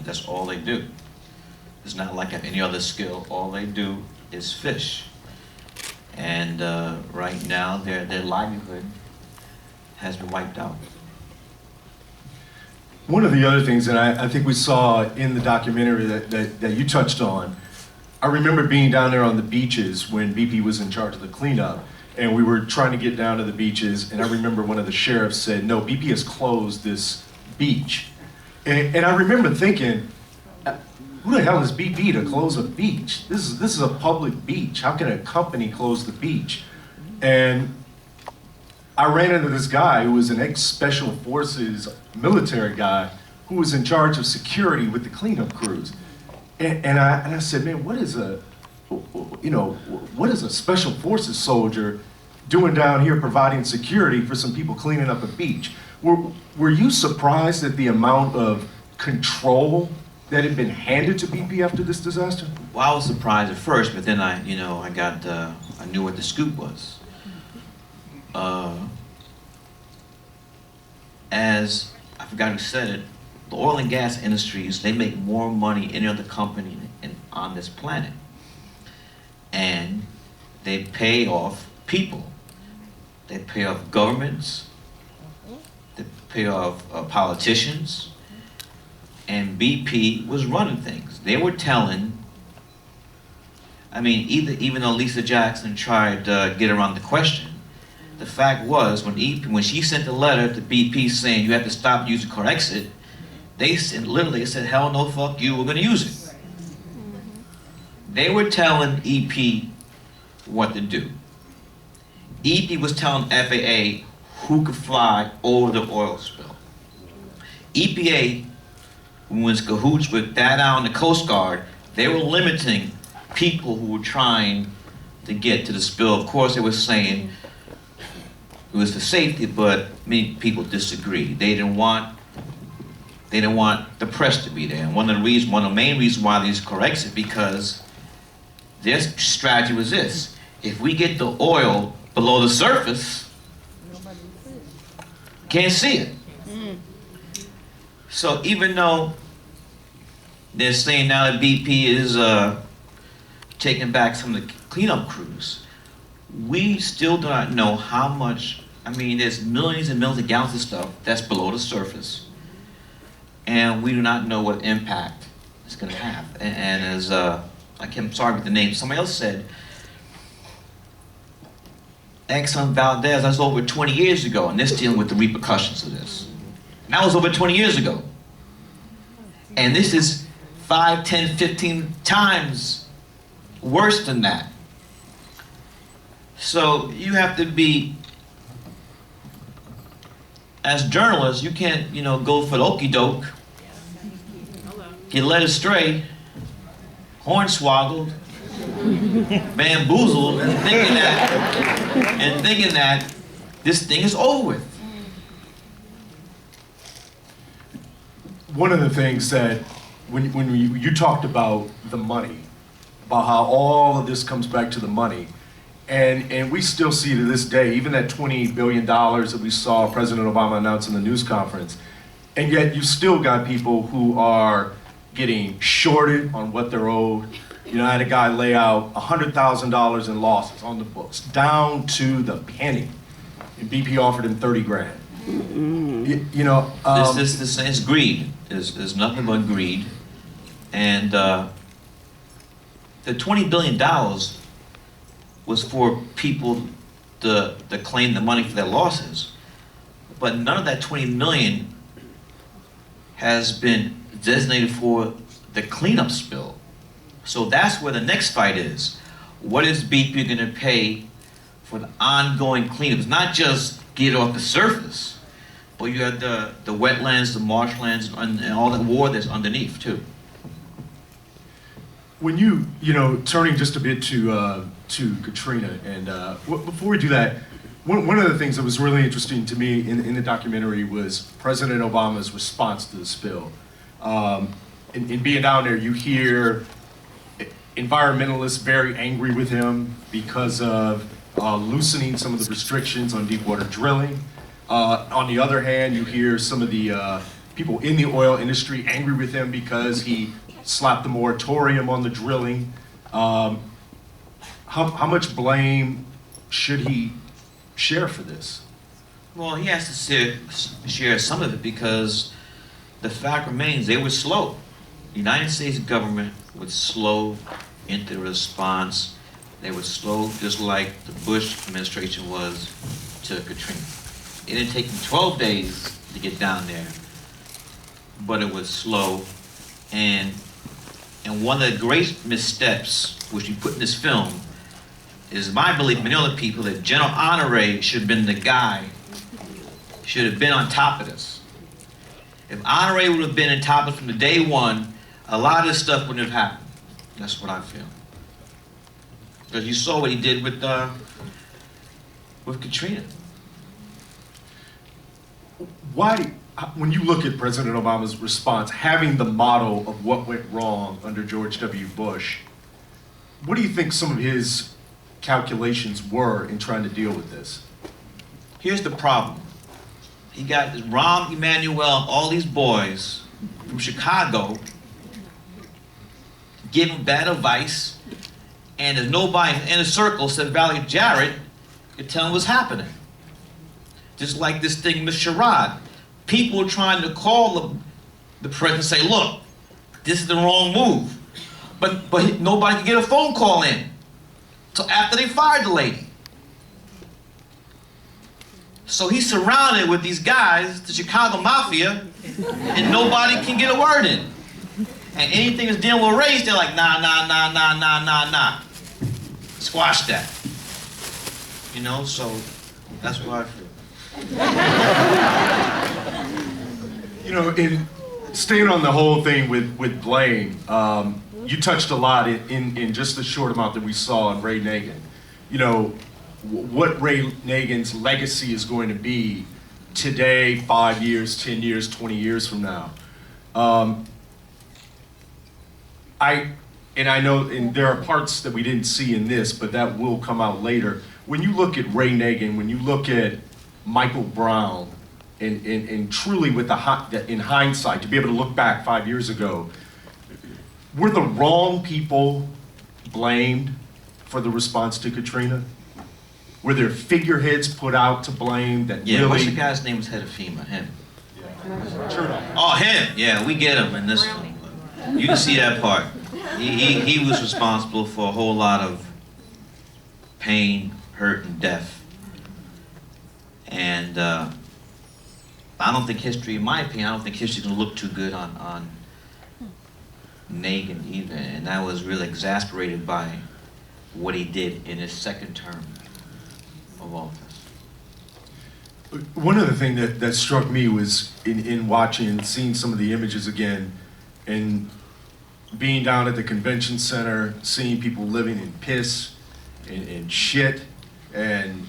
fishermen. That's all they do. It's not like any other skill. All they do is fish. And right now, their livelihood has been wiped out. One of the other things that I think we saw in the documentary that you touched on, I remember being down there on the beaches when BP was in charge of the cleanup, and we were trying to get down to the beaches, and I remember one of the sheriffs said, no, BP has closed this beach. And I remember thinking, who the hell is BP to close a beach? This is a public beach. How can a company close the beach? And I ran into this guy who was an ex-Special Forces military guy who was in charge of security with the cleanup crews. And I said, man, what is a Special Forces soldier doing down here providing security for some people cleaning up a beach? Were you surprised at the amount of control that had been handed to BP after this disaster? Well, I was surprised at first, but then I knew what the scoop was. As I forgot who said it, the oil and gas industries, they make more money than any other company on this planet. And they pay off people. They pay off governments. They pay off politicians. And BP was running things. They were telling, even though Lisa Jackson tried to get around the question, the fact was, when she sent the letter to BP saying you have to stop using Corexit, they literally said, hell no, fuck you, we're going to use it. They were telling EP what to do. EP was telling FAA who could fly over the oil spill. EPA was cahoots with DADA and the Coast Guard. They were limiting people who were trying to get to the spill. Of course, they were saying it was for safety, but many people disagreed. They didn't want the press to be there. And one of the main reasons why these corrects it, because their strategy was this: if we get the oil below the surface, can't see it. So even though they're saying now that BP is taking back some of the cleanup crews, we still do not know how much. There's millions and millions of gallons of stuff that's below the surface, and we do not know what impact it's going to have. And as I'm sorry with the name, somebody else said, Exxon Valdez, that's over 20 years ago, and they're dealing with the repercussions of this. And that was over 20 years ago. And this is 5, 10, 15 times worse than that. So you have to be, as journalists, you can't, go for the okey doke, get led astray, hornswoggled, bamboozled, and thinking that this thing is over with. One of the things that, when you talked about the money, about how all of this comes back to the money, and we still see to this day, even that $20 billion that we saw President Obama announce in the news conference, and yet you still got people who are getting shorted on what they're owed. I had a guy lay out $100,000 in losses on the books, down to the penny, and BP offered him 30 grand. This is greed. There's nothing but greed. And the $20 billion was for people to claim the money for their losses. But none of that 20 million has been designated for the cleanup spill. So that's where the next fight is. What is BP going to pay for the ongoing cleanup? It's not just get off the surface, but you have the wetlands, the marshlands, and all the war that's underneath too. When turning just a bit to Katrina, and before we do that, one of the things that was really interesting to me in the documentary was President Obama's response to the spill. In being down there, you hear environmentalists very angry with him because of loosening some of the restrictions on deep water drilling. On the other hand, you hear some of the people in the oil industry angry with him because he slapped the moratorium on the drilling. How much blame should he share for this? Well, he has to share some of it because the fact remains they were slow. The United States government was slow into the response. They were slow just like the Bush administration was to Katrina. It didn't take them 12 days to get down there, but it was slow. And one of the great missteps, which we put in this film, is my belief, many other people, that General Honore should have been the guy, should have been on top of this. If Honore would have been on top of it from the day one, a lot of this stuff wouldn't have happened. That's what I feel. Because you saw what he did with Katrina. Why, when you look at President Obama's response, having the model of what went wrong under George W. Bush, what do you think some of his calculations were in trying to deal with this? Here's the problem. He got Rahm Emanuel and all these boys from Chicago giving bad advice, and there's nobody in the circle except Valerie Jarrett could tell him what's happening. Just like this thing with Sherrod. People were trying to call the president and say, look, this is the wrong move. But nobody could get a phone call in until after they fired the lady. So he's surrounded with these guys, the Chicago Mafia, and nobody can get a word in. And anything that's dealing with race, they're like, nah. Squash that. You know, so that's what I feel. You know, in staying on the whole thing with blame, you touched a lot in just the short amount that we saw on Ray Nagin. You know, what Ray Nagin's legacy is going to be today, 5 years, 10 years, 20 years from now. I know, and there are parts that we didn't see in this, but that will come out later. When you look at Ray Nagin, when you look at Michael Brown, and truly in hindsight, to be able to look back 5 years ago, were the wrong people blamed for the response to Katrina? Were there figureheads put out to blame that Yeah, really... what's the guy's name was head of FEMA? Him. Yeah. Oh, him. Yeah, we get him in this film. You can see that part. He was responsible for a whole lot of pain, hurt, and death. And I don't think history, in my opinion, I don't think history's gonna look too good on Nagin either. And I was really exasperated by what he did in his second term of office. One other thing that struck me was in watching and seeing some of the images again, and being down at the convention center, seeing people living in piss and shit, and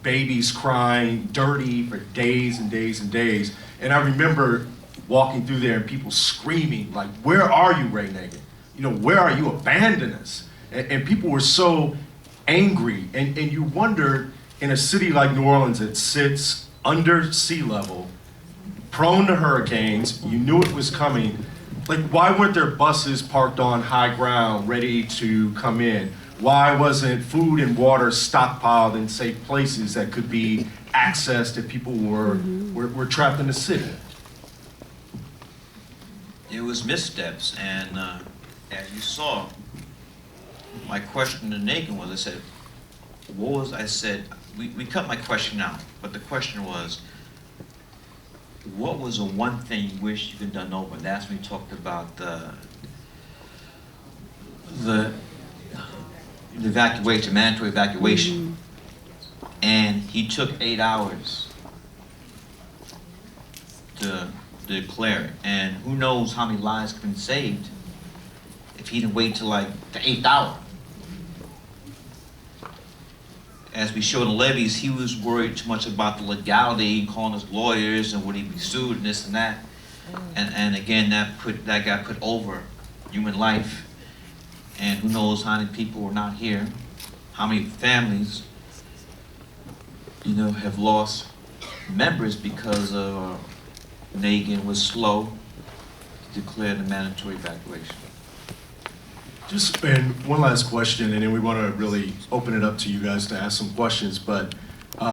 babies crying dirty for days and days and days. And I remember walking through there and people screaming, like, where are you, Ray Nagin? You know, where are you? Abandon us. And people were so angry. And you wonder, in a city like New Orleans that sits under sea level, prone to hurricanes, you knew it was coming, like, why weren't there buses parked on high ground ready to come in? Why wasn't food and water stockpiled in safe places that could be accessed if people were trapped in the city? It was missteps, and as you saw, my question to Nagin was, I said, we cut my question out, but the question was, what was the one thing you wish you could have done over? That's when we talked about the evacuation, mandatory evacuation. And he took 8 hours to declare it. And who knows how many lives could have been saved if he didn't wait till like the 8th hour. As we showed in Levees, he was worried too much about the legality, calling his lawyers, and would he be sued, and this and that. And again, that got put over human life. And who knows how many people were not here, how many families, you know, have lost members because of Nagin was slow to declare the mandatory evacuation. Just, and one last question, and then we want to really open it up to you guys to ask some questions, but